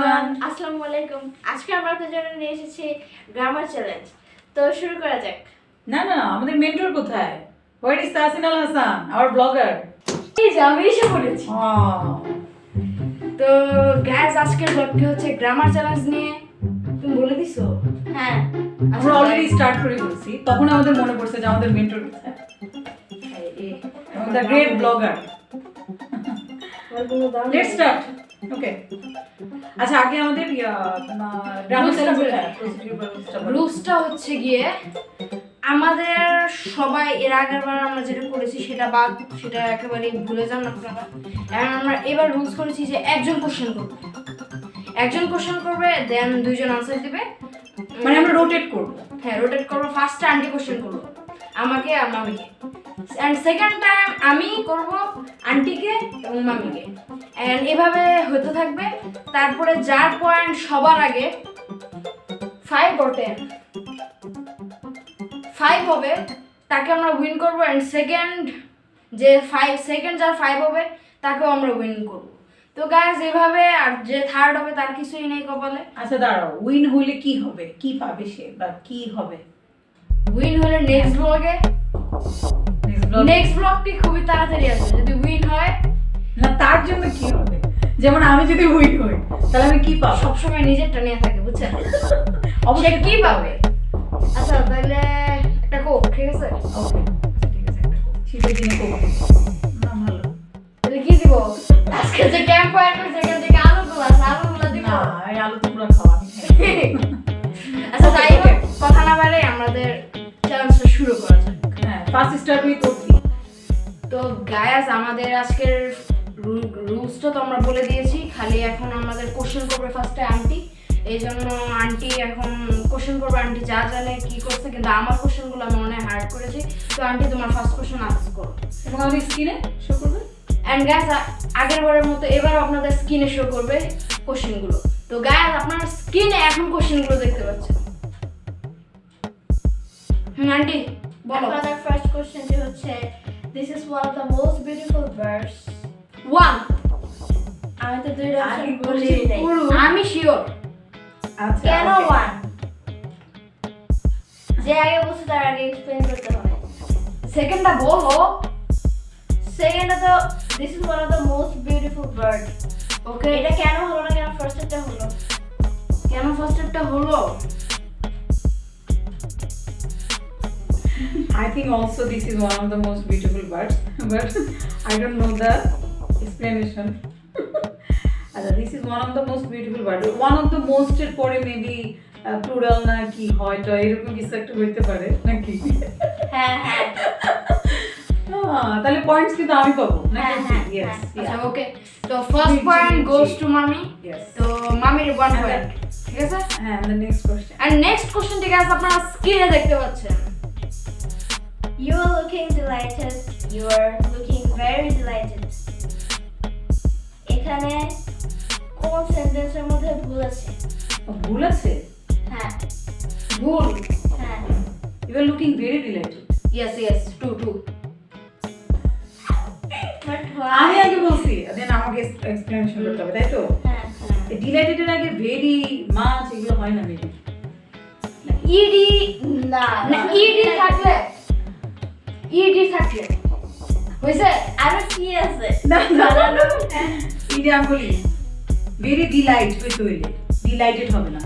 Everyone, আসসালামু আলাইকুম। আজকে আমরা আপনাদের জন্য নিয়ে এসেছি গ্রামার চ্যালেঞ্জ। তো শুরু করা যাক। না আমাদের মেন্টর কোথায়? What is Tahsin Al Hasan, our blogger? এই যে আমি এসে পড়েছি। তো গাইস, আজকের ব্লগটি হচ্ছে গ্রামার চ্যালেঞ্জ নিয়ে। তুমি বলে দিছো? হ্যাঁ, আমরা অলরেডি স্টার্ট করে ফেলছি। তখন আমাদের মনে পড়ছে যে আমাদের মেন্টর কোথায়, the great blogger. Let's start. Okay, আচ্ছা আগে আমাদের গ্রামার চ্যালেঞ্জ রুলসটা হচ্ছে গিয়ে আমাদের সবাই এর আগের বার আমরা যেটা করেছি সেটা একেবারে ভুলে যান আপনারা। এখন আমরা এবার রুলস করেছি যে একজন কোশ্চেন করবে দেন দুইজন আনসার দিবে, মানে আমরা রোটেট করব। হ্যাঁ, রোটেট করবো। ফার্স্টে আন্টি কোশ্চেন করবো আমাকে আর মামিকে, অ্যান্ড সেকেন্ড টাইম আমি করব আন্টিকে এবং মামিকে, অ্যান্ড এভাবে হতে থাকবে। তারপরে যার পয়েন্ট সবার আগে 5 or 10 হবে তাকে আমরা উইন করবো, অ্যান্ড সেকেন্ড যার 5 হবে তাকেও আমরা উইন করবো। তো গাইস এভাবে, আর যে থার্ড হবে তার কিছুই নেই কপালে। আচ্ছা দাঁড়াও, উইন হইলে কি হবে, কি পাবে সে বা কি হবে? উইন হলে নেক্সট ব্লগটি খুবই তাড়াতাড়ি আসবে যদি উইন হয়। না, তার জন্য কি হবে? যেমন আমি যদি উইন হই তাহলে আমি কি পাবো? সবসময় নিজেরটা নিয়ে থাকে, বুঝছেন? অবশ্যই কি পাবে? আচ্ছা তাহলে একটা কোক, ঠিক আছে? ওকে, ঠিক আছে, একটা কোক। শীতের দিনে কোক না ভালো। তাহলে কি দিব? আজকে যে ক্যাম্প ফায়ার করছে সেখান থেকে আলুগুলা দিব। না, এই আলু তো পুরো খাওয়া আমি খাই। আচ্ছা যাই হোক, কথা না বাড়াই আমাদের চ্যালেঞ্জটা শুরু করা যাক। হ্যাঁ, ফার্স্ট স্টার্ট উইথ অর্থি। তো গায়াস, আমাদের আজকের রুলসটা তো আমরা বলে দিয়েছি, খালি এখন আমাদের কোশ্চেন করবে ফার্স্টে আন্টি। এই জন্য আন্টি এখন কোশ্চেন করবে, আন্টি যা জানে কি করছে, কিন্তু আমার কোশ্চেনগুলো আমি অনেক হার্ড করেছি। তো আন্টি তোমার ফার্স্ট কোশ্চেন আস্ক করো এবং আমাদের স্ক্রিনে শো করবে। অ্যান্ড গায়াস, আগের বারের মতো এবার আপনাদের স্ক্রিনে শো করবে কোশ্চেনগুলো। তো গায়াস, আপনার স্ক্রিনে এখন কোশ্চেনগুলো দেখতে পাচ্ছেন। আন্টি বলো। আমাদের ফার্স্ট কোশ্চেনটি হচ্ছে, this is one of the most beautiful birds. 1 আমি তো দুইটা আগে অপশন বলি বলি নাই। আমি শিওর। আচ্ছা, কেন okay. ওয়ান? যে আগে বলছে তার আগে এক্সপ্লেইন করতে হবে। সেকেন্ডটা বলো। সেকেন্ডটা তো this is one of the most beautiful bird. Okay, এটা কেন হলো না, কেন ফার্স্টটা হলো? কেন ফার্স্টটা হলো? I think also this is one of the most beautiful birds, but I don't know the explanation. This is one of the most beautiful bird. One of the most এর পরে maybe plural না কি হয়তো এরকম কিছু একটা হইতে পারে নাকি? হ্যাঁ হ্যাঁ তাহলে পয়েন্টস কিন্তু আমি পাবো হ্যাঁ, নাকি? হ্যাঁ, Yes, আচ্ছা yeah. ওকে, তো ফার্স্ট পয়েন্ট গোস টু মামি। Yes. তো মামির 1 হ্যাঁ, পয়েন্ট, ঠিক আছে? হ্যাঁ, the next question. আর নেক্সট কোশ্চেন ঠিক আছে, আপনারা স্ক্রিনে দেখতে পাচ্ছেন। You are looking delighted. You are looking very delighted. এখানে কোন সেন্টেন্সের মধ্যে ভুল আছে? ভুল আছে? হ্যাঁ ভুল। হ্যাঁ You are looking very delighted. Yes 2 but হ্যাঁ। আমি আগে বলছি, দেন আমাকে এক্সপ্লেনেশন করতে হবে, তাই তো? হ্যাঁ ডিলাইটেড এর আগে ভেরি মাছ এগুলো হয় না মেবি? ইডি না না, ইডি থাকলে হইছে। আরো কি আছে? ইডি আমি বলি ভেরি ডিলাইট হইতে হইলে ডিলাইটেড হবে না।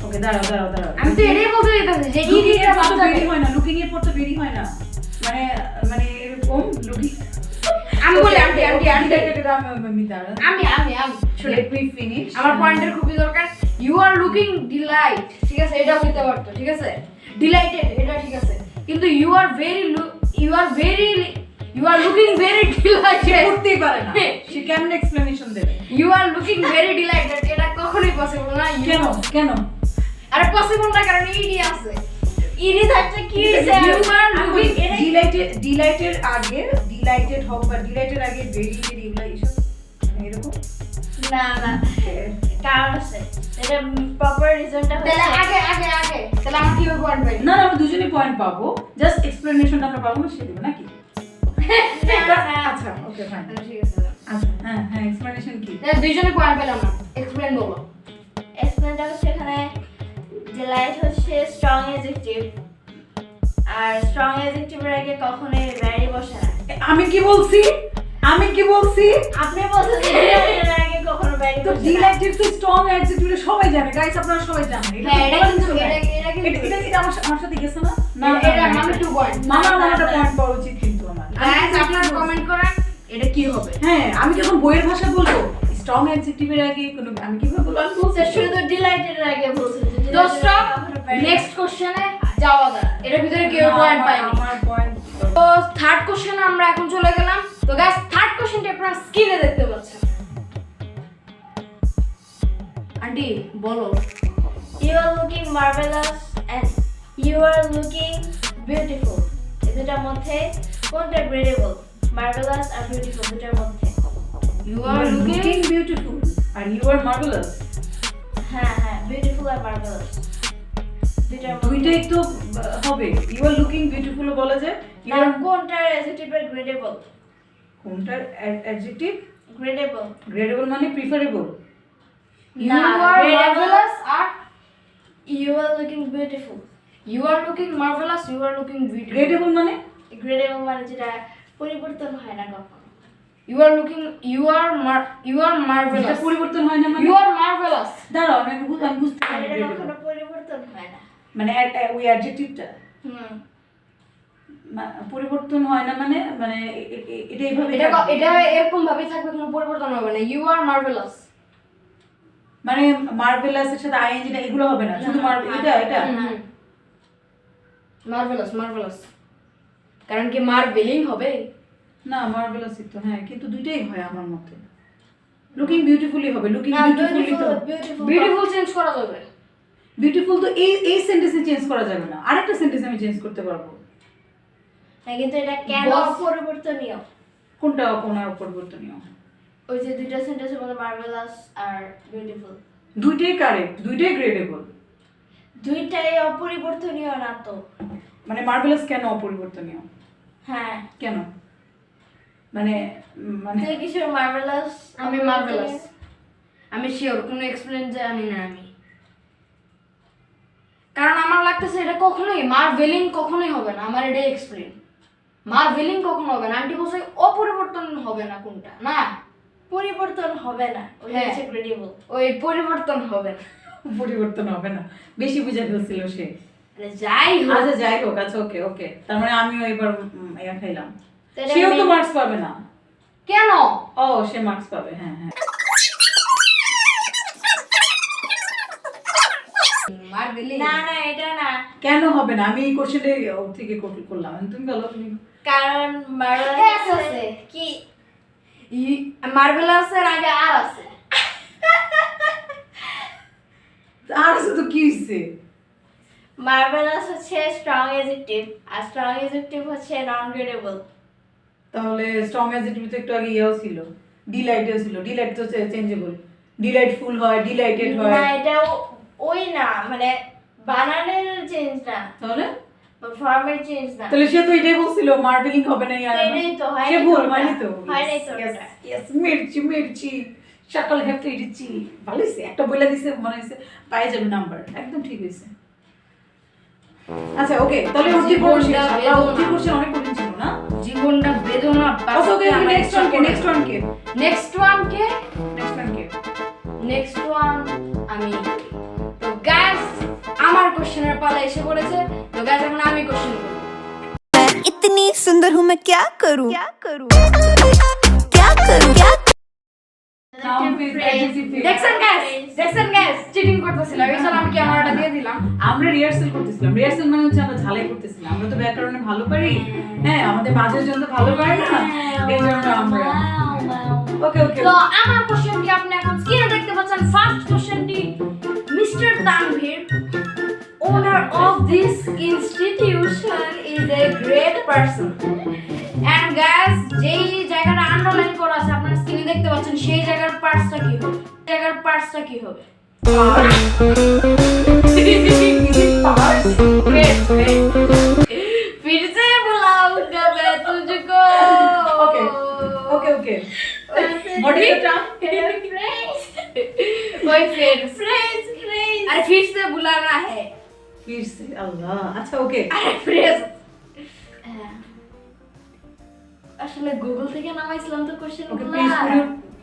ওকে, দাঁড়াও। আমি তো এটাই বলতে যেতেছি যে ইডি লুকিং এর পর তো ভেরি হয় না, লুকিং এর পর তো ভেরি হয় না, মানে এরকম লুকিং। আমি বলি আন্টি আমি শুনে let me finish. আমার পয়েন্টের খুবই দরকার। ইউ আর লুকিং ডিলাইট, ঠিক আছে, এটা হইতে পারতো, ঠিক আছে? ডিলাইটেড এটা ঠিক আছে, কিন্তু you are looking very delighted করতেই পারে না, সে কেমন এক্সপ্লেনেশন দেবে? You are looking very delighted, এটা কখনোই পসিবল না। কেন? আরে পসিবল না, কারণ ইডি আছে। ইডি থাকতে কি হইছে? ইউ আর লুকিং ডিলাইটেড আগে ডিলাইটেড হোক বা ডিলাইটেড আগে ভেরি এগুলো এইসব এরকম না কারণ আছে, এটা প্রপার রিজনটা তাহলে হচ্ছে আগে তাহলে আমার কি পয়েন্ট পাই? না আমরা দুজনে পয়েন্ট পাবো, জাস্ট এক্সপ্লেনেশনটা আমরা পাবো না, সে দেবে নাকি? আচ্ছা ওকে ফাইন, ঠিক আছে। আচ্ছা হ্যাঁ এক্সপ্লেনেশন কি? দুইজনে পয়েন্ট পেলাম না, এক্সপ্লেন বলো। এক্সপ্লেনটা হচ্ছে এখানে ডিলাইট হচ্ছে স্ট্রং অ্যাডজেক্টিভ, আর স্ট্রং অ্যাডজেক্টিভের আগে কখনোই ভ্যারি বসে না। আমি কি বলছি? আপনি বলছেন যে ডিলাইটের আগে কখনো ভ্যারি তো বসে না। ডিলাইটেড তো স্ট্রং অ্যাডজেক্টিভ সবাই জানে গাইস, আপনারা সবাই জানেন। হ্যাঁ, এটা বলার কিন্তু কিছু নাই। এটা আমার সাথে গেছে না? এটা আমি 2 পয়েন্ট। আমার একটা পয়েন্ট পাওয়া উচিত কিন্তু আমার। গাইস আপনারা কমেন্ট করেন এটা কি হবে। হ্যাঁ, আমি যখন বইয়ের ভাষা বলবো স্ট্রং অ্যাডজেক্টিভের আগে কোনো আমি কিভাবে বলবো? আমি বলছি শুধু ডিলাইটের আগে বলছেন যে তো স্টপ, নেক্সট কোশ্চেনে যাওয়া যাক। এর ভিতরে কেউ পয়েন্ট পায়নি। আমার পয়েন্ট তো থার্ড কোশ্চেনে আমরা এখন চলে গেলাম। তো গাইস থার্ড কোশ্চেনটা আপনারা স্ক্রিনে দেখতে পাচ্ছেন। আন্টি বলো। You are looking marvelous and you are looking beautiful. এই দুটার মধ্যে কোনটা গ্রেডেবল? মার্ভেলাস আর বিউটিফুল দুটার মধ্যে। You You are are looking looking beautiful and you are marvelous. হ্যাঁ হ্যাঁ, বিউটিফুল আর মার্ভেলাস দুটার মধ্যে দুইটাই তো হবে। You are looking beautiful বলা যায়। You আর are কোনটার অ্যাডজেক্টিভের গ্রেডেবল? কোনটার অ্যাডজেক্টিভ? গ্রেডেবল গ্রেডেবল মানে প্রিফারেবল। you are marvelous আর You are looking beautiful. you are looking marvelous, you are looking beautiful. গ্রেডেবল মানে গ্রেডেবল মানে যেটা পরিবর্তন হয় না কখনো। You are looking, you are যেটা marvelous. পরিবর্তন হয় না মানে You are marvelous. দাঁড়াও আমি বুঝতে আর পারি এটা gradable। কখনো পরিবর্তন হয় না। মানে ওই অ্যাডজেক্টিভটা পরিবর্তন হয় না মানে মানে এটা এইভাবে এটা এরকম ভাবে থাকবে, কোনো পরিবর্তন হবে না। You are marvelous. মানে মার্ভেলাস এর সাথে আইএনজি না এগুলো হবে না, শুধু এটা Marvelous. কারণ কি মার্ভেলিং হবে? না মার্ভেলাসই তো, হ্যাঁ কিন্তু দুইটাই হয় আমার মতে। লুকিং বিউটিফুলি হবে, লুকিং না, বিউটিফুলি তো beautiful বিউটিফুল চেঞ্জ করা যাবে। বিউটিফুল তো এই সেন্টেন্সে চেঞ্জ করা যাবে না, আরেকটা সেন্টেন্স আমি চেঞ্জ করতে পারবো। না, কিন্তু এটা কেন Boss- পরিবর্তনীয়? কোনটা পরিবর্তনীয়? ওই যে দুইটা সেন্টেন্সের মধ্যে মার্ভেলাস আর বিউটিফুল দুইটাই কারেক্ট, দুইটাই গ্রেডেবল। দুইটাই অপরিবর্তনীয় না তো? মানে মার্ভেলাস কেন অপরিবর্তনীয়? হ্যাঁ, কেন মানে মানে তুই কিসের মার্ভেলাস? আমি মার্ভেলাস, আমি শিওর, কোনো এক্সপ্লেন জানি না আমি। কারণ আমার লাগতেছে এটা কখনোই মার্ভেলিং কখনোই হবে না। আমার এটাই এক্সপ্লেন, মার্ভেলিং কখনো হবে না। আন্টি বলছে অপরিবর্তন হবে না, কোনটা না পরিবর্তন হবে না, ওই হ্যাঁ। হচ্ছে গ্রেডেবল। ওই পরিবর্তন হবে না। পরিবর্তন হবে না, বেশি বুঝে ফেলছিল সে। যাই হোক, আচ্ছা যাই হোক, আচ্ছা ওকে তার মানে আমিও এবার ইয়া খাইলাম। তাহলে সেও তো আমি- মার্কস পাবে না। কেন? ও সে মার্কস পাবে, হ্যাঁ মার্ভেলিং না না, এটা না, কেন হবে না? আমি এই কোশ্চেনটা ওর থেকে করলাম, তুমি বলো তুমি। কারণ Yes, মার্ভেলাস আছে। কি মার্ভেলাসের আগে আর আছে। আর আছে তো কি হইছে? মার্ভেলাস হচ্ছে স্ট্রং অ্যাডজেক্টিভ আর স্ট্রং অ্যাডজেক্টিভ হচ্ছে নন গ্রেডেবল। তাহলে স্ট্রং অ্যাডজেক্টিভ তো একটু আগে ইয়েও ছিল, ডিলাইটও ছিল। ডিলাইট তো চেঞ্জেবল, ডিলাইটফুল হয়, ডিলাইটেড হয়। না, এটা ওই না, মানে বানানের চেঞ্জ না, তাহলে ফর্মের চেঞ্জ না। তাহলে সে তো এটাই বলছিল মার্ভেলিং হবে না আর এটাই তো, হয়নি সে তো ভুল ওটা। হয়নি তো। হয়নি তো Yes, ওটা। yes, মির্চি সকাল হেফতে ইডিছি ভালো হয়েছে, একটা বইলা দিছে মনে হয়েছে পাই যাবে নাম্বার, একদম ঠিক হয়েছে। আচ্ছা ওকে, তাহলে ওর কি করছে? ওর কি করছে? অনেক কঠিন ছিল না? জীবনটা বেদনা। আচ্ছা ওকে, নেক্সট ওয়ান কে নেক্সট ওয়ান আমি। তো গাইস আমার কোশ্চেনের পালা এসে পড়েছে। তো গাইস এখন আমি কোশ্চেন করব। इतनी सुंदर हूँ मैं क्या करूँ দেখছেন গাইস চিটিং করতেছিলাম, এই জন্য আমি ক্যামেরাটা দিয়ে দিলাম। আমরা রিহার্সাল করতেছিলাম। রিহার্সাল মানে হচ্ছে আমরা ঝালাই করতেছিলাম। আমরা তো ব্যাকরণে ভালো পারি, হ্যাঁ আমাদের মাঝের জন্য ভালো পারি না, এই জন্য আমরা ওকে তো আমার কোশ্চেনটি আপনি এখন স্ক্রিনে দেখতে পাচ্ছেন। ফার্স্ট কোশ্চেনটি, mister Tanvir, owner of this institution is a great person. And guys, যেই জায়গাটা আন্ডারলাইন করা আছে আপনারা স্ক্রিনে দেখতে পাচ্ছেন, সেই জায়গার পার্টসটা কি হবে? फिर से बुलाऊंगा मैं तुझको। Okay What is the term? Phrase. वही फ्रेंड्स Phrase. Phrase. अरे फिर से बुलाना है फिर से अल्लाह अच्छा ओके अरे फ्रेज আসলে গুগল থেকে নামাইছিলাম তো কোশ্চেন Okay, গুলো please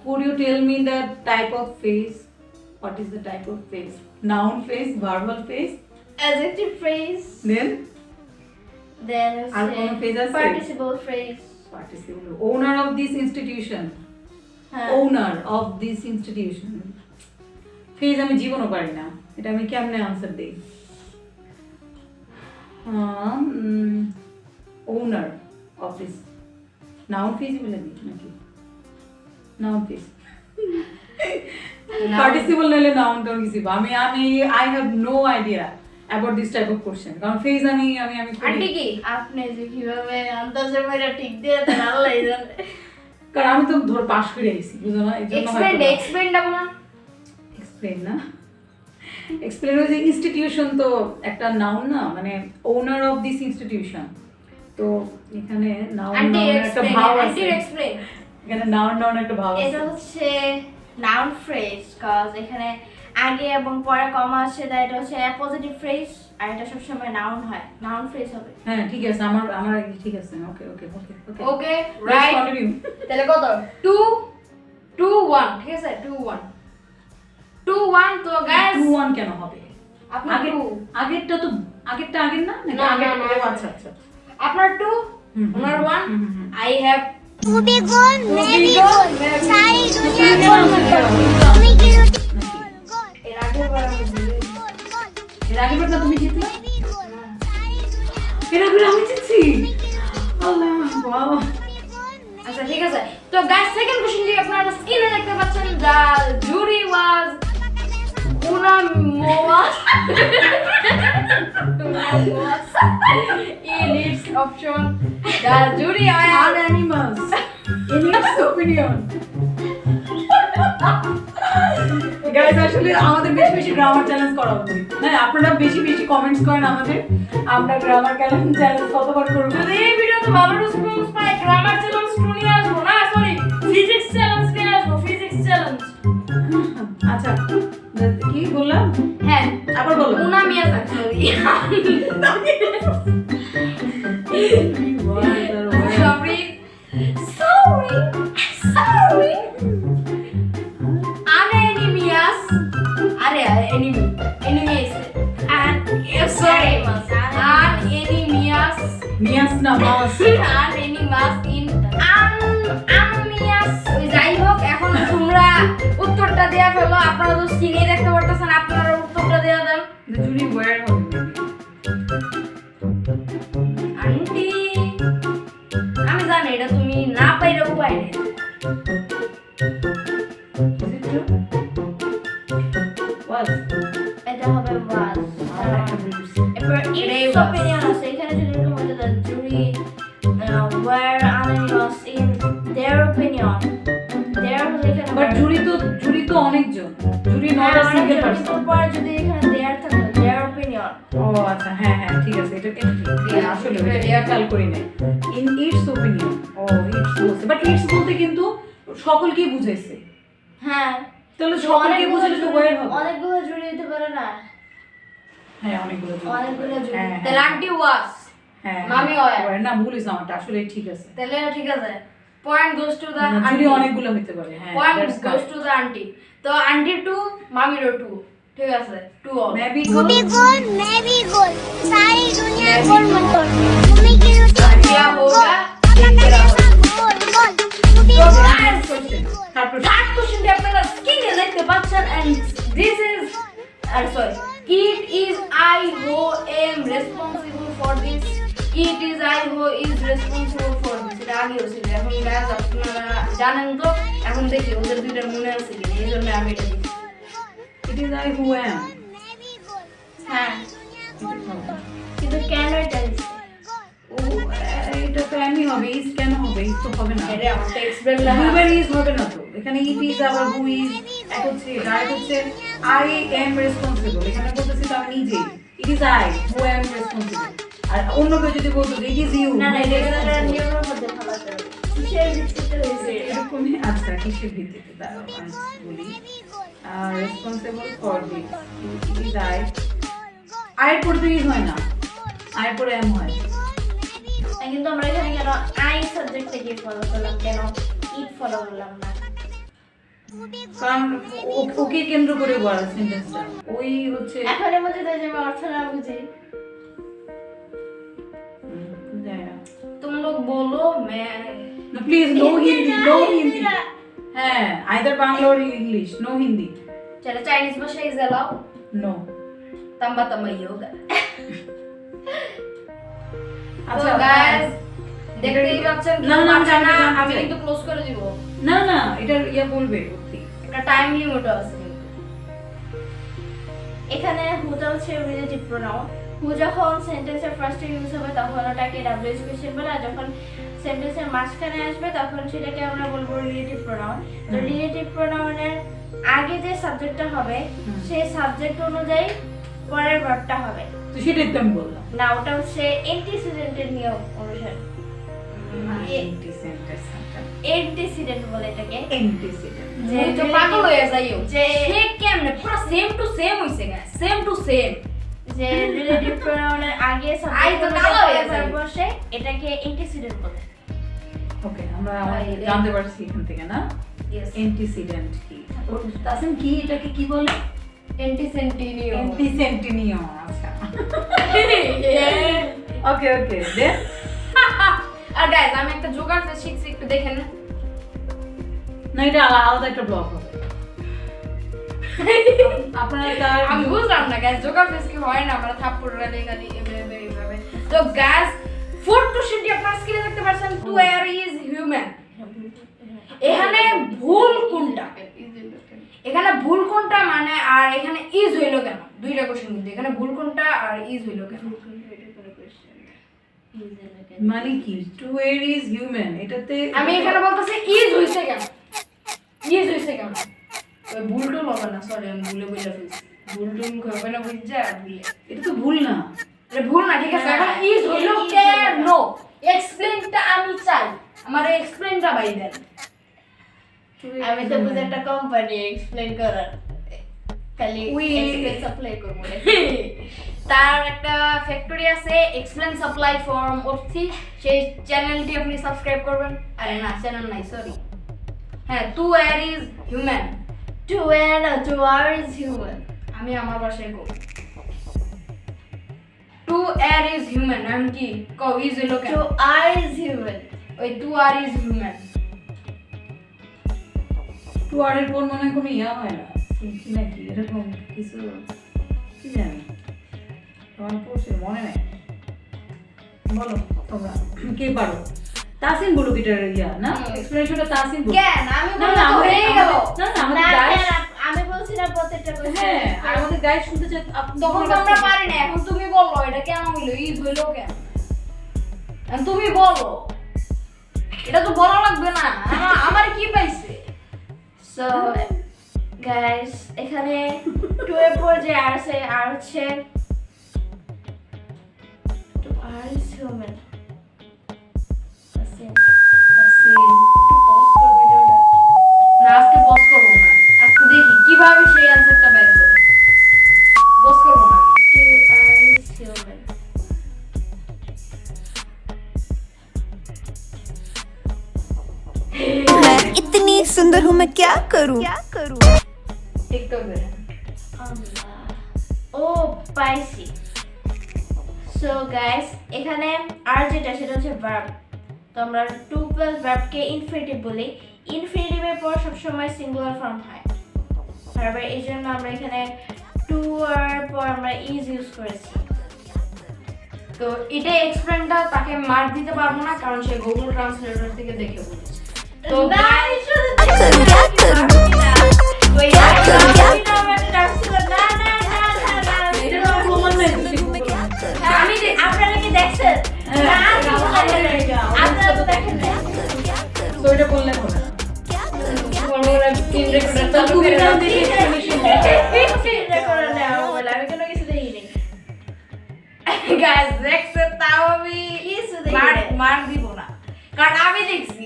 could you tell me the type of phrase? What is the type of phrase? Noun phrase, verbal phrase, adjective phrase, then then আর কোনো phrase আছে? participle phrase. participle. Owner of this institution. হ্যাঁ Owner of this institution. Phrase আমি জীবনও পারি না। এটা আমি কেমনে আনসার দেই? Owner of this. Noun phrase বলে দিই নাকি? Noun phrase. Participle নালে noun টাউন কিছু আমি I have no idea about this type of question. কারণ phrase আমি আন্টি কি আপনি যে কিভাবে আন্দাজে মেরে ঠিক দিয়ে দেন আল্লাহই জানে কারণ আমি তো ধর পাস করে আইছি বুঝো না এজন্য এক্সপ্লেন ডাবো না এক্সপ্লেন না এক্সপ্লেন হচ্ছে ইনস্টিটিউশন তো একটা নাউন না মানে ওনার অফ দিস ইনস্টিটিউশন তো এখানে নাউন আন্টি একটা ভাব আছে এক্সপ্লেন এখানে নাউন একটা ভাব এটা আছে হচ্ছে নাউন ফ্রেজ কজ এখানে আগে এবং পরে কমা আছে তাই এটা হচ্ছে পজিটিভ ফ্রেজ আর এটা সবসময় নাউন হয় নাউন ফ্রেজ হবে হ্যাঁ ঠিক আছে আমার ঠিক আছে ওকে ওকে ওকে ওকে ওকে রাইট কন্টিনিউ তাহলে কত 2 2 1 ঠিক আছে 2 1 2 1 তো গাইস 2 1 কেন হবে আপনার আগে 2 আগেরটা তো আগেরটা আগের না নাকি না, আগের না, ও না। আচ্ছা আচ্ছা আপনার 2 হুম, ওনার হুম, 1 আই হ্যাভ तू भी गोल मैं भी गोल सारी दुनिया गोल गोल मत करो। तुम्ही की रोटी নাকি? এর আগের বার আমি ভুলে গেছি। এর আগের বার না তুমি জিতলে गोल सारी दुनिया এর আগের আমি জিতছি আল্লাহ ওয়াও আচ্ছা ঠিক আছে তো গাইস সেকেন্ড কোশ্চেন দিয়ে আপনারা স্ক্রিনে দেখতে পাচ্ছেন দা জুরি ওয়াজ una moas in its option the jury are are animals in its opinion guys আসলে আমাদের বেশি বেশি গ্রামার চ্যালেঞ্জ করা উচিত না আপনারা বেশি বেশি কমেন্টস করেন আমাদের আমরা গ্রামার চ্যালেঞ্জ কতবার করব যদি এই ভিডিওতে ভালো রেসপন্স পাই গ্রামার চ্যালেঞ্জ নিয়ে আসবো না সরি ফিজিক্স চ্যালেঞ্জ নিয়ে আসবো ফিজিক্স চ্যালেঞ্জ আচ্ছা কি বললাম হ্যাঁ আবার বলো una mia sorry sorry anonymous are enemies and sorry anonymous নিয়াস না মাস anonymous in anonymous যাই হোক এখন তোমরা উত্তরটা দেয়া ফেলো আপনারা তো স্ক্রিনে দেখতে পারতেছেন আপনারা উত্তরটা দেয়া দেন the jury where হবে আন্টি আমি জানি এটা তুমি না পাইলে উপায় নেই is it true was এটা হবে ওয়াজ এরপর এটাই ইটস was. অপিনিয়ন আছে এখানে যদি এরকম হতো the jury were anonymous in their opinion their এখানে বাট জুরি তো অনেকজন জুরি নট আ সিঙ্গেল পারসন পরে যদি এখানে দেয়ার থাকতো their opinion ও আচ্ছা হ্যাঁ হ্যাঁ ঠিক আছে এটা ঠিক আসলে এটা খেয়াল করি নাই ইন ইটস ওপিনিয়ন ও ইটস বলছে বাট ইটস বলতে কিন্তু সকলকেই বুঝাইছে হ্যাঁ তাহলে সকলকে বুঝালে তো ওয়ার হবে অনেকগুলো জুড়ে দিতে পারে না হ্যাঁ অনেকগুলো জুরি অনেকগুলো জুড়ে হ্যাঁ the আন্টি ওয়াজ হ্যাঁ মামি ওয়ার। ওয়ার না ভুলিস না আমারটা আসলে ঠিক আছে তাহলে ঠিক আছে point goes to the jury aunty অনেকগুলো হতে পারে হ্যাঁ point that's goes to the aunty তো আন্টি 2 মামিরও 2 ঠিক আছে 2 অল মেবি तू भी गोल मैं भी गोल सारी दुनिया गोल मत तोड़ तुम्ही की रोटी क्या गोल होगा देखते रहो गोल गोल तू भी তো गोल গাইস তারপর থার্ড কোশ্চেনটি আপনারা স্ক্রিনে দেখতে পাচ্ছেন and this is sorry it is I who am responsible for this it is I who is responsible for this এটা আগে ছিল এখন গাইস আপনারা জানেন তো এখন দেখি ওদের দুইটার মনে আছে কি এই জন্য আমি এটা দিচ্ছি ইট ইজ আই হু অ্যাম হ্যাঁ কিন্তু কেন এটা দিচ্ছে ও এটা তো আমি হবে ইজ কেন হবে ইজ তো হবে না এটা আমাকে এক্সপ্লেন না দুবার ইজ হবে না তো এখানে ইট ইজ আবার হু ইজ এক হচ্ছে ডাইরেক্ট হচ্ছে আই এম রেসপন্সিবল এখানে বলতেছি তো আমি নিজে it is I who am responsible আর অন্য কেউ যদি বলতো ইট ইজ ইউ না না এটা নিয়মের মধ্যে ফেলাতে হবে কিসের ভিত্তিতে হয়েছে? এরকমই আচ্ছা কিসের ভিত্তিতে দাঁড়াও আমি বলি responsible for this is I আয়ের পরে তো ইজ হয় না আয়ের পরে এম হয় কিন্তু আমরা এখানে কেন আই সাবজেক্টটাকে ফলো করলাম, কেন ইট ফলো করলাম না? কারণ ওকে কেন্দ্র করে বলা সেন্টেন্সটা ওই হচ্ছে এখন এর মধ্যে যে আমি অর্থ না বুঝি। জানি না तुम लोग बोलो मैं please no Hindi no Hindi হ্যাঁ either Bangla or English no Hindi चलो चाइनीज भाषा इज अलाउ নো तंबा तंबा योगा আচ্ছা तो गाइस দেখতেই পাচ্ছেন না, না, না আমি আমি চাই। কিন্তু ক্লোজ করে দিব না না এটা ইয়া বলবে সত্যি একটা টাইম লিমিটও আছে কিন্তু এখানে হুটা হচ্ছে রিলেটিভ প্রোনাউন। হু যখন সেন্টেন্সের ফার্স্টে ইউজ হবে তখন ওটাকে ডাব্লিউএইচ কোয়েশ্চেন বলে, আর যখন সেন্টেন্সের মাঝখানে আসবে তখন সেটাকে আমরা বলবো রিলেটিভ প্রোনাউন। তো রিলেটিভ প্রোনাউনের আগে যে সাবজেক্টটা হবে সেই সাবজেক্ট অনুযায়ী পরের ভার্বটা হবে। তো সেটাই তো আমি বললাম না, ওটা হচ্ছে এন্টিসিডেন্টের নিয়ম অনুসারে। এন্টিসিডেন্ট বলে এটাকে। এন্টিসিডেন্ট যে তো পাগল হয়ে যাইও যে যে- সে কেমনে পুরো সেম টু সেম হইছে গাইস সেম টু সেম যে রিলেটিভ প্রোনাউনের আগে আই সাবজেক্ট তো কালো হয়ে যায়। বসে এটাকে এন্টিসিডেন্ট বলে। ওকে আমরা জানতে পারছি এখান থেকে না ইয়েস এন্টিসিডেন্ট কি তাসিম কি এটাকে কি বলে এন্টিসেন্টিনিও এন্টিসেন্টিনিও আচ্ছা ওকে ওকে দেন আর গাইস আমি একটা জোগাড় ফেস শিখছি একটু দেখেন না না এটা আলাদা একটা ব্লগ হবে আপনারা তার আমি বুঝলাম না গাইস জোগাড় ফেস কি হয় না আমরা থাপ্পড় গালি গালি এভাবে তো গাইস ফোর্থ কোশ্চেনটি আপনারা স্ক্রিনে দেখতে পাচ্ছেন টু এয়ার ইজ হিউম্যান এখানে ভুল কোনটা এখানে ভুল কোনটা মানে আর এখানে ইজ হইলো কেন দুইটা কোশ্চেন কিন্তু এখানে ভুল কোনটা আর ইজ হইলো কেন মানে কি টু এর ইজ হিউম্যান এটাতে আমি এখানে বলতেছি ইজ হইছে কেন ইজ হইছে কেন ওই ভুলটুল হবে না সরি আমি ভুলে বলে ফেলছি ভুলটুল হবে না বুঝছা ভুলে এটা তো ভুল না এটা ভুল না ঠিক আছে এখন ইজ হইলো কেন এক্সপ্লেইনটা আমি চাই আমার এক্সপ্লেইনটা বাই দেন আমি তো বুঝে একটা কোম্পানি এক্সপ্লেইন করার খালি We- এক্সপ্লেইন সাপ্লাই করব না। তার একটা ফ্যাক্টরি আছে এক্সপ্লেইন সাপ্লাই ফর্ম অর্থি সেই চ্যানেলটি আপনি সাবস্ক্রাইব করবেন আরে না চ্যানেল নাই সরি হ্যাঁ two air is human To where to are is human. আমি আমার ভাষায় কই টু এয়ার ইজ হিউম্যান আমি কি কও ইজ হলো কেন To are is human. ওই to err is human to err এর পর মনে হয় কোনো ইয়া হয় না কি নাকি এরকম কিছু কি জানি তোমার পড়ছে মনে নাই বলো তোমরা কে পারো তাসিম বলো এটার ইয়া না এক্সপ্লেনেশনটা তাসিম বলো কেন আমি না বললাম না হয়ে গেল না না আমাদের না, গাইস না, আমি বলছি না প্রত্যেকটা হ্যাঁ আর আমাদের গাইস শুনতে চাই তখন তো আমরা পারি না এখন তুমি বলো এটা কেন হইলো ইজ হইলো কেন এখন তুমি বলো এটা তো বলা লাগবে না আমার কি পাইছে সো গাইস এখানে টু এর পর যে আর আছে আর হচ্ছে to are is human. Tasim একটু pause কর ভিডিওটা। না আজকে বস করবো না আজকে দেখি কিভাবে সেই অ্যানসারটা বের করে বস করবো না To are is human. मैं इतनी सुंदर हूँ मैं क्या करूँ টিকটক দেখেন ও পাইছি। সো গাইস এখানে আর যেটা সেটা হচ্ছে ভার্ব। তো আমরা টু প্লাস ভার্বকে ইনফিনিটিভ বলি। ইনফিনিটিভের পর সবসময় সিঙ্গুলার ফর্ম হয় ভার্বের, এই জন্য আমরা এখানে টু আর পর আমরা ইজ ইউজ করেছি। তো এটা এক্সপ্লেনটা তাকে মার্ক দিতে পারবো না কারণ সে গুগল ট্রান্সলেটর থেকে দেখে বলেছে তো না, আমি শুধু करूं, क्या करूं? ওই क्या करूं, क्या আমি না, আমার ডাক ছিল, না, না, না, না, না, এটা তো প্রমাণ নাই আমি আপনারা কি দেখছেন? না, আপনারা তো দেখেন না। তো এটা বললে হবে না ওরা স্ক্রিন রেকর্ডার চালু তুমি করে না রাখো। দেখে explanation দাও। আমি কোনো কিছু দেখিনি। গাইস দেখছে তাও আমি কিছু মার দেখিনি। মার দিব না কারণ আমি দেখছি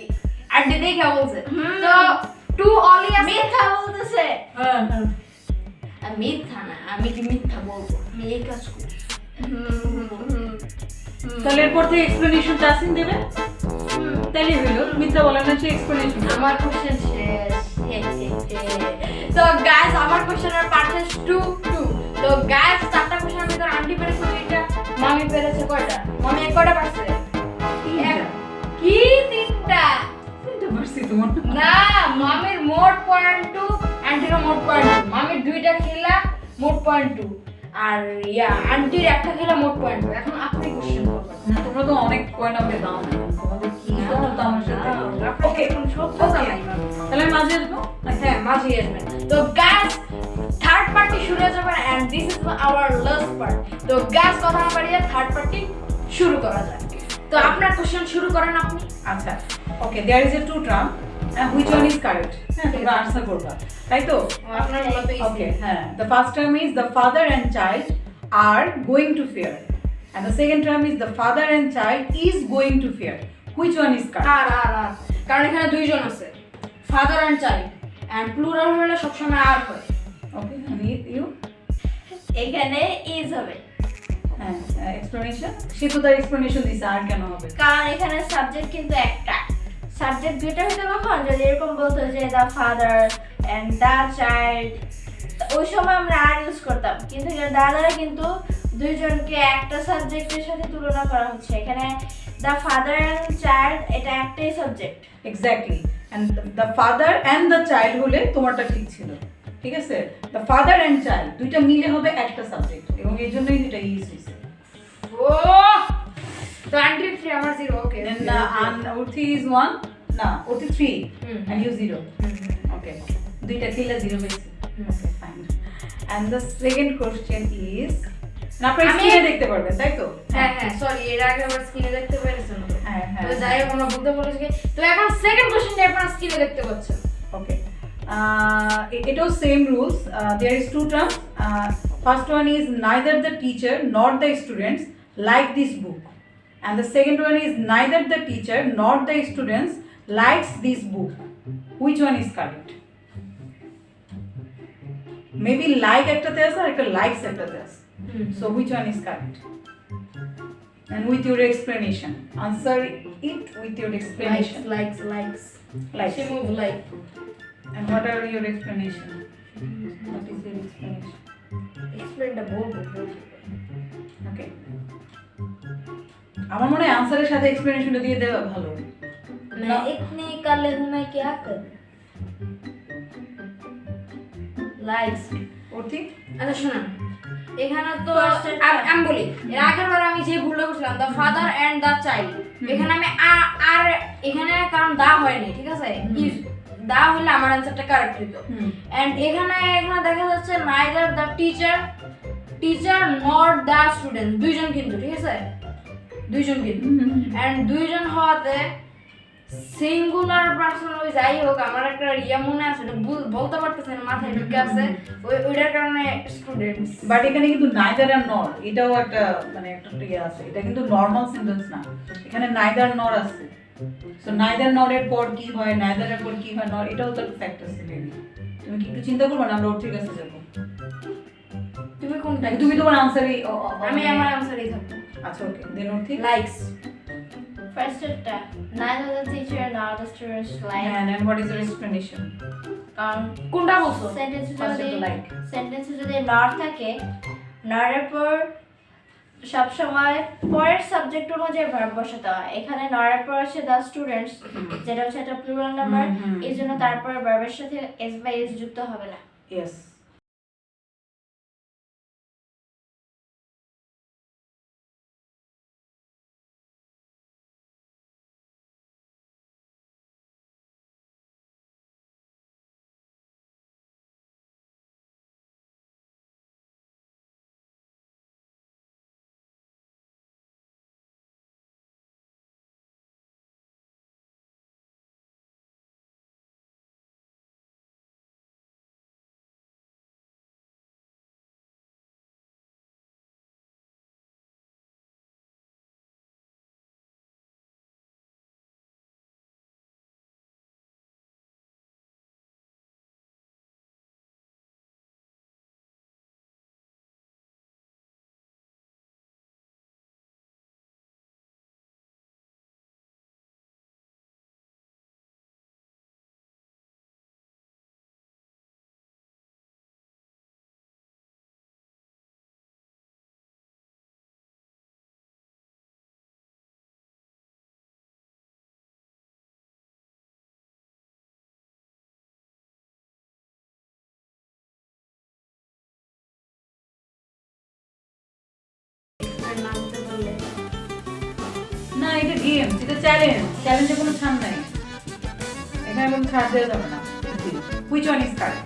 আন্টি দেখে বলছে তো টু অলি আছে মিথ্যা বলতেছে। হ্যাঁ হ্যাঁ মিথ্যা না, আমি কি মিথ্যা বলবো? আমি এই কাজ করি। তাহলে এরপর থেকে এক্সপ্লেনেশন তাসিন দেবে, তাহলে হইলো মিথ্যা বলে না সে এক্সপ্লেনেশন। আমার কোশ্চেন শেষ। তো গাইস আমার কোশ্চেনের পার্সেন্ট 2-2। তো গাইস চারটা কোশ্চেনের ভিতর আন্টি পেরেছে দুইটা, মামি পেরেছে কয়টা? মামি এক কয়টা পারছে? কি তিনটা? তিনটা পারছি তোমার। না, মামির মোট পয়েন্ট 2, আন্টির মোট পয়েন্ট 2। মামির দুইটা খেলা মোট পয়েন্ট 2, আর আন্টির একটা খেলা মোট পয়েন্ট 2। এখন আপনি কোশ্চেন করবেন। না, তোমরা তো অনেক পয়েন্ট আমাকে দাও না, তোমাদের কি দাও তো আমার সাথে। ওকে, এখন সব জানাই। তাহলে আমি মাঝে আসবো। হ্যাঁ, মাঝে আসবেন। তো গাইস থার্ড পার্টি শুরু হয়ে যাবে and this is our last part. তো গাইস কথা না বাড়িয়ে থার্ড পার্টি শুরু করা যাক। তো আপনার কোশ্চেন শুরু করেন আপনি। আচ্ছা, okay, there is a two term, which one is correct? হ্যাঁ, তোমরা আনসার করবা, তাই তো? আপনার মতো ওকে, হ্যাঁ, the first term is the father and child are going to fair, and the second term is the father and child is going to fair. Which one is correct? আর কারণ এখানে দুইজন আছে, father and child, and plural হলে সবসময় are হয়। Okay, and you? এখানে is হবে, হ্যাঁ, explanation? সে তো তার explanation দিছে, আর কেন হবে? কারণ এখানে সাবজেক্ট কিন্তু একটা। সাবজেক্ট দুইটা হইতে কখন যদি এরকম বলতো যে the father and the child, ওই সময় আমরা আর ইউজ করতাম, কিন্তু দাদারা কিন্তু দুইজনকে একটা সাবজেক্টের সাথে তুলনা করা হচ্ছে। এখানে দ্য ফাদার এন্ড চাইল্ড এটা একটাই subject. Exactly, and the father and the child হলে তোমারটা ঠিক ছিল, ঠিক আছে? The father and child দুইটা মিলে হবে একটা সাবজেক্ট, এবং এর জন্যই এটা ইউজ হয়েছে। ও তো আন্টির 3 আমার 0। ওকে, Then Urthi is 1, না Urthi 3, and you 0. Okay, দুইটা খেলে 0 হয়েছে। Okay, fine. And the second question is, না আপনি স্ক্রিনে দেখতে পারবেন, তাই তো? হ্যাঁ হ্যাঁ, সরি, এর আগে আবার স্ক্রিনে দেখতে পেরেছেন তো। হ্যাঁ, হ্যাঁ। তো যাই হোক, আমরা বলতে বলেছি। তো এখন সেকেন্ড কোশ্চেনটা আপনারা স্ক্রিনে দেখতে পাচ্ছেন। Okay. It was same rules. There is two terms. First one is neither the teacher nor the students like this book, and the second one is neither the teacher nor the students likes this book. Which one is correct? Maybe like ekta te ase ar ekta likes ekta te ase. So which one is correct? And with your explanation. Answer it with your explanation. Likes. Likes. She move like. And what are your explanation? What is your explanation? এক্সপ্লেনটা বলবো। Okay. আমার মনে হয় আনসারের সাথে এক্সপ্লেনেশনটা দিয়ে দেওয়া ভালো। मैं इतनी काले हूँ मैं क्या करूँ? লাইকস। ওর ঠিক? আচ্ছা শুনুন, এখানে তো First and আমি বলি, এর আগের বার আমি যে ভুলটা করছিলাম the father and the child, এখানে আমি আর এখানে কারণ দা হয়নি, ঠিক আছে? ইজ দা হলে আমার অ্যানসারটা কারেক্ট হতো। এন্ড এখানে দেখা যাচ্ছে নাইদার দ্য টিচার নর দ্য স্টুডেন্ট, দুইজন কিন্তু, ঠিক আছে? দুইজন কিন্তু, এন্ড দুইজন হওয়াতে সিঙ্গুলার পারসন ওই যাই হোক, আমার একটা মনে আছে, বলতে পারতেছে না, মাথায় ঢুকে আছে, ওইটার কারণে স্টুডেন্টস। বাট এখানে কিন্তু নাইদার আর নর, এটাও একটা মানে একটা ইয়ে আছে, এটা কিন্তু নর্মাল সেন্টেন্স না, এখানে নাইদার নর আছে। সো নাইদার নর এর পর কি হয়, নাইদার এর পর কি হয়, নর, এটাও তো একটা ফ্যাক্ট আছে। তুমি কি একটু চিন্তা করবে না, আমরা ওর ঠিক আছে যাবো। তুমি কোনটা? তুমি তোমার আনসারই, আমি আমার আনসারই থাকবো। আচ্ছা, ওকে, দেন ওর ঠিক। Likes. First neither the teacher nor the students like. And what is your explanation? কারণ কোনটা বলছো? সেন্টেন্সে First যদি of like. সেন্টেন্সে যদি নর থাকে, নরের পর সবসময় পরের সাবজেক্ট অনুযায়ী ভার্ব বসাতে হয়। এখানে নরের পর আছে দ্য স্টুডেন্টস, যেটা হচ্ছে একটা প্লুরাল নাম্বার, এই জন্য তারপরে ভার্বের সাথে এস বাই এস যুক্ত হবে না। Yes. গেম, এটা চ্যালেঞ্জ, চ্যালেঞ্জে কোনো ছাড় নাই, এখানে কোনো ছাড় দেওয়া যাবে না। Which one is correct?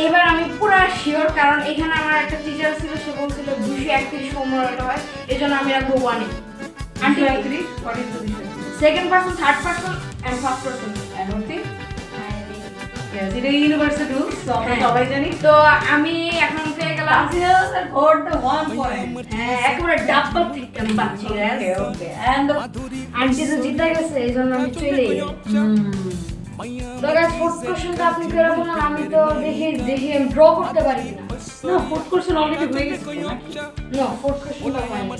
এবার আমি পুরো শিওর, কারণ এখানে আমার একটা টিচার ছিল, সে বলছিল 231 হোমওয়ার্ক হয়, এই জন্য আমি রাখবো 1 A. Aunty 3, what is the difference? Second person, third person and first person. And okay, yes, এটা ইউনিভার্সাল রুলস, তো আমরা সবাই জানি। তো আমি এখন পেয়ে গেলাম Considers and got the 1 point. হ্যাঁ, একেবারে ডাব্বা থেকে আমি পাচ্ছি guys। Okay, okay. And the aunty তো জিতে গেছে, এই জন্য আমি চলে গেলাম। তো গাইস, ফোর্থ কোশ্চেনটা আপনি করে বললেন, আমি তো দেখি আমি ড্র করতে পারি না। না, ফোর্থ কোশ্চেন অলরেডি হয়ে গেছে তো নাকি? না, ফোর্থ কোশ্চেনটা হয়নি।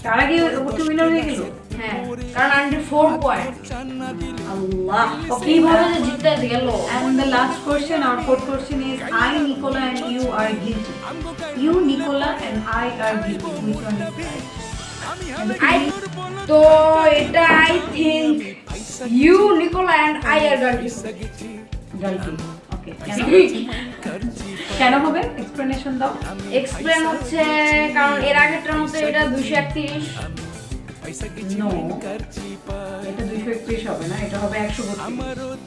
তার আগে ওটা উইনার হয়ে গেল। হ্যাঁ, কারণ আন্টি 4 পয়েন্ট। আল্লাহ, কিভাবে যে জিতে গেল। And the last question, our fourth question is I, Nicola and you are guilty. You, Nicola and I are guilty. Which one is right? তো এটা I think you, Nikola and I are girlfriend. Guilty. Okay. কেন হবে? Explanation দাও। Explain হচ্ছে কারণ এর আগেরটার মতো এটা 231। No, এটা 231 হবে না, এটা হবে 132।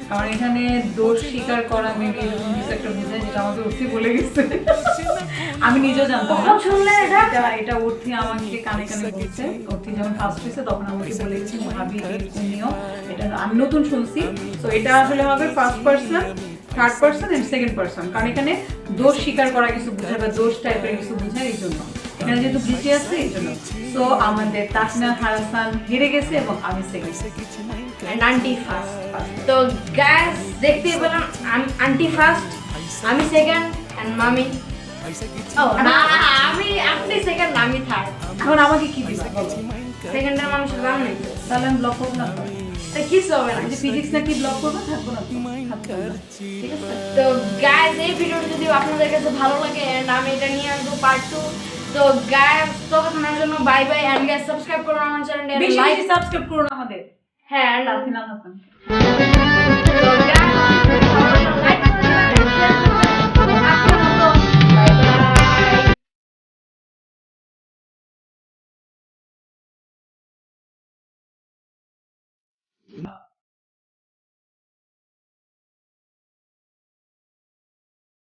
কারণ এখানে দোষ স্বীকার করা মেবি এরকম কিছু একটা বোঝায়, যেটা আমাকে অর্থি বলে গেছে। আমি নিজেও জানতাম না। কখন শুনলে এটা? এটা অর্থি আমাকে কানে কানে বলছে। অর্থি যখন ফার্স্ট হয়েছে তখন আমাকে বলে গেছে, ভাবি এরকম নিও, এটা আমি নতুন শুনছি। তো এটা আসলে হবে first person, third person and second person, কারণ এখানে দোষ স্বীকার করা কিছু বোঝায় বা দোষ টাইপের কিছু বোঝায়, এই জন্য এখানে যেহেতু গিলটি আছে এই জন্য। সো আমাদের তাসমিয়া হাসান হেরে গেছে এবং আমি সেকেন্ড এন্ড আন্টি ফার্স্ট। তো গাইস, দেখতেই পেলাম আন্টি ফার্স্ট, আমি সেকেন্ড এন্ড মামি, ও না, আপনি সেকেন্ড, আমি থার্ড। এখন আমাকে কি দিবা বলো? সেকেন্ডের মানুষের দাম নেই, তাহলে আমি ব্লক করবো না তো? এটা কিছু হবে না। যে ফিজিক্স নাকি ব্লক করবো, থাকবো না তো? থাকবো না। ঠিক আছে। তো গাইস, এই ভিডিওটা যদি আপনাদের কাছে ভালো লাগে এন্ড আমি এটা নিয়ে আসবো পার্ট 2। তো গাইস, ততক্ষণের জন্য bye bye, and guys subscribe করুন আমার চ্যানেলটা, বেশি লাইক। বেশি সাবস্ক্রাইব করুন আমাদের হ্যাঁ, তাসমিয়া হাসান। তো গাইস, লাইক করে দিবেন, শেয়ার করবেন। আজকের মতো বাই বাই।